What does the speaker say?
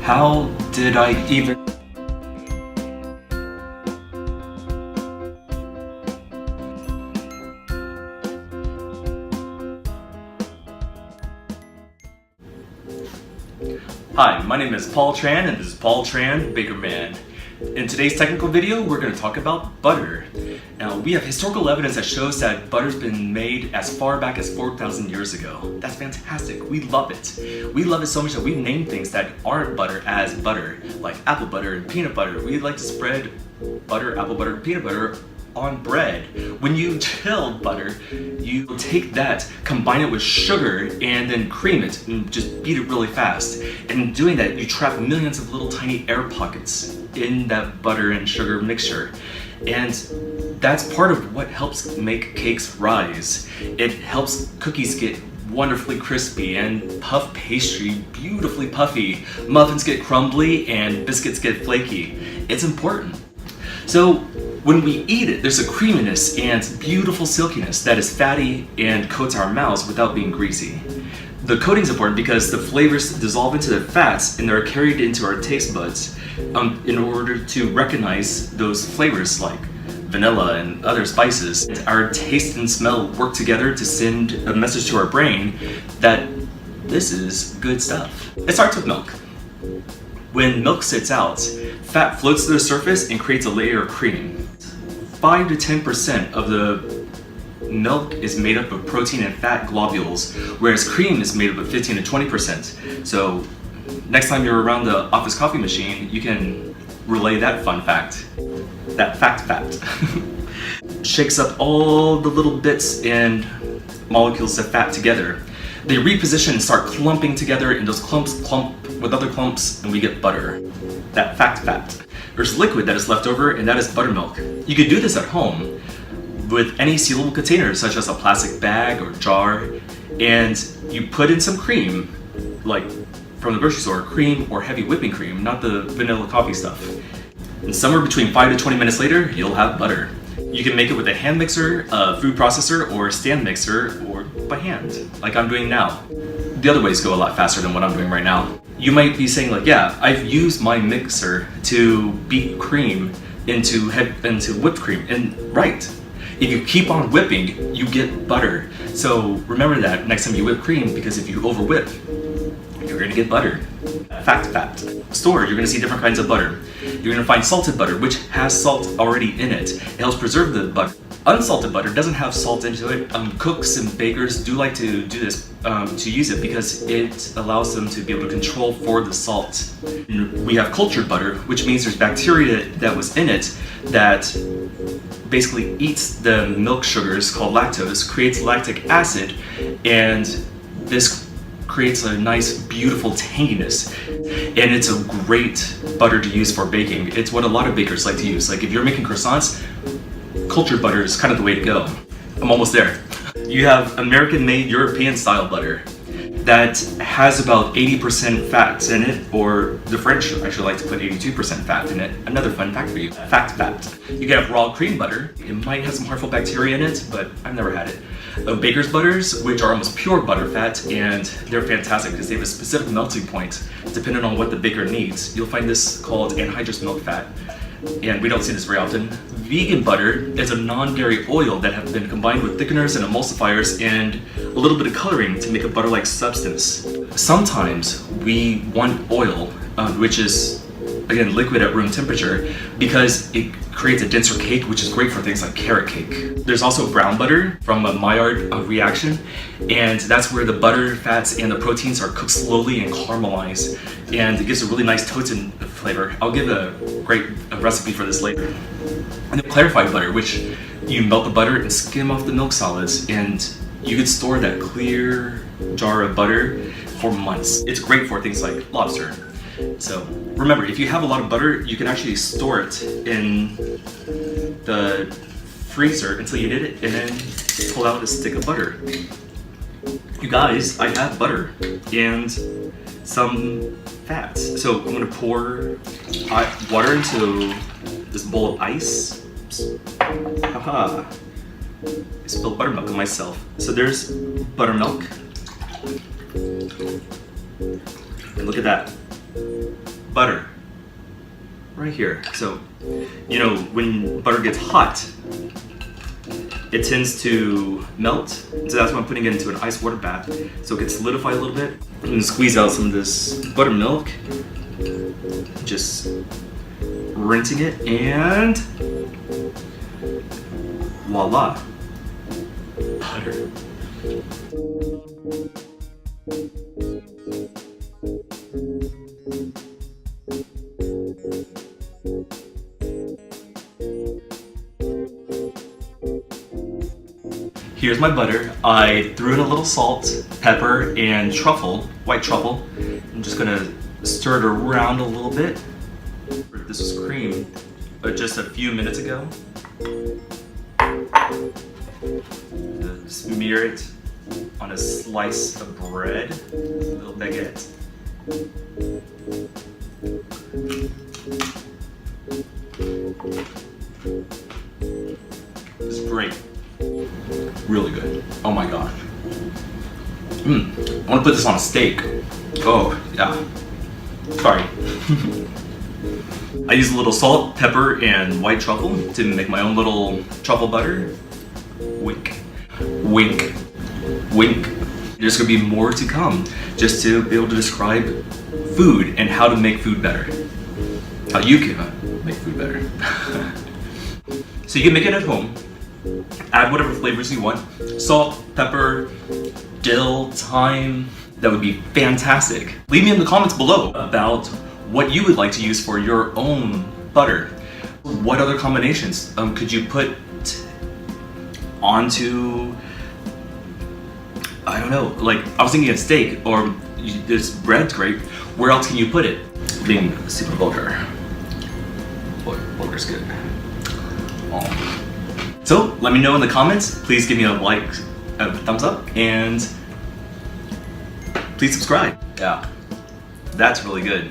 How did I even... Hi, my name is Paul Tran and this is Paul Tran, Baker Man. In today's technical video, we're going to talk about butter. Now, we have historical evidence that shows that butter's been made as far back as 4,000 years ago. That's fantastic. We love it. We love it so much that we name things that aren't butter as butter, like apple butter and peanut butter. We like to spread butter, apple butter, peanut butter on bread. When you chill butter, you take that, combine it with sugar, and then cream it and just beat it really fast. And in doing that, you trap millions of little tiny air pockets in that butter and sugar mixture. And that's part of what helps make cakes rise. It helps cookies get wonderfully crispy and puff pastry beautifully puffy. Muffins get crumbly and biscuits get flaky. It's important. So when we eat it, there's a creaminess and beautiful silkiness that is fatty and coats our mouths without being greasy. The coating's important because the flavors dissolve into the fats and they're carried into our taste buds in order to recognize those flavors like vanilla and other spices. Our taste and smell work together to send a message to our brain that this is good stuff. It starts with milk. When milk sits out, fat floats to the surface and creates a layer of cream. 5 to 10% of the milk is made up of protein and fat globules, whereas cream is made up of 15 to 20%. So next time you're around the office coffee machine, you can relay that fun fact. That fact. Shakes up all the little bits and molecules of fat together. They reposition and start clumping together, and those clumps clump with other clumps, and we get butter. That fact. There's liquid that is left over, and that is buttermilk. You could do this at home with any sealable container, such as a plastic bag or jar, and you put in some cream, like from the grocery store, cream or heavy whipping cream, not the vanilla coffee stuff. And somewhere between 5 to 20 minutes later, you'll have butter. You can make it with a hand mixer, a food processor, or a stand mixer, or by hand, like I'm doing now. The other ways go a lot faster than what I'm doing right now. You might be saying like, yeah, I've used my mixer to beat cream into whipped cream, and right. If you keep on whipping, you get butter. So remember that next time you whip cream, because if you over whip, you're gonna get butter. Fact. Store, you're gonna see different kinds of butter. You're gonna find salted butter, which has salt already in it. It helps preserve the butter. Unsalted butter doesn't have salt into it. Cooks and bakers do like to do this, to use it because it allows them to be able to control for the salt. And we have cultured butter, which means there's bacteria that was in it that basically eats the milk sugars called lactose, creates lactic acid, and this creates a nice, beautiful tanginess. And it's a great butter to use for baking. It's what a lot of bakers like to use. Like if you're making croissants, cultured butter is kind of the way to go. I'm almost there. You have American-made European-style butter that has about 80% fats in it, or the French actually like to put 82% fat in it. Another fun fact for you. Fact. You can have raw cream butter. It might have some harmful bacteria in it, but I've never had it. Baker's butters, which are almost pure butter fat, and they're fantastic because they have a specific melting point depending on what the baker needs. You'll find this called anhydrous milk fat, and we don't see this very often. Vegan butter is a non-dairy oil that have been combined with thickeners and emulsifiers and a little bit of coloring to make a butter-like substance. Sometimes we want oil, which is, again, liquid at room temperature, because it creates a denser cake, which is great for things like carrot cake. There's also brown butter from a Maillard reaction, and that's where the butter, fats, and the proteins are cooked slowly and caramelized, and it gives a really nice toasted flavor. I'll give a great recipe for this later. And then clarified butter, which you melt the butter and skim off the milk solids, and you could store that clear jar of butter for months. It's great for things like lobster. So remember, if you have a lot of butter, you can actually store it in the freezer until you need it, and then pull out a stick of butter. You guys, I have butter and some fats. So I'm gonna pour hot water into this bowl of ice. Haha. I spilled buttermilk on myself. So there's buttermilk. And look at that. butter right here. So, you know, when butter gets hot, it tends to melt. So that's why I'm putting it into an ice water bath so it gets solidified a little bit. I'm gonna squeeze out some of this buttermilk. Just rinsing it, and voila, butter. Here's my butter. I threw in a little salt, pepper, and truffle, white truffle. I'm just gonna stir it around a little bit. This was cream, but just a few minutes ago. Smear it on a slice of bread, a little baguette. This is great. Really good. Oh my gosh. I want to put this on a steak. Oh, yeah. Sorry. I use a little salt, pepper, and white truffle to make my own little truffle butter. Wink. Wink. Wink. There's going to be more to come just to be able to describe food and how to make food better. How you can make food better. So you can make it at home. Add whatever flavors you want. Salt, pepper, dill, thyme. That would be fantastic. Leave me in the comments below about what you would like to use for your own butter. What other combinations could you put onto, I don't know, like I was thinking of steak, or this bread's great. Where else can you put it? Being super vulgar. Vulgar's good. Oh. So let me know in the comments. Please give me a like, a thumbs up, and please subscribe. Yeah, that's really good.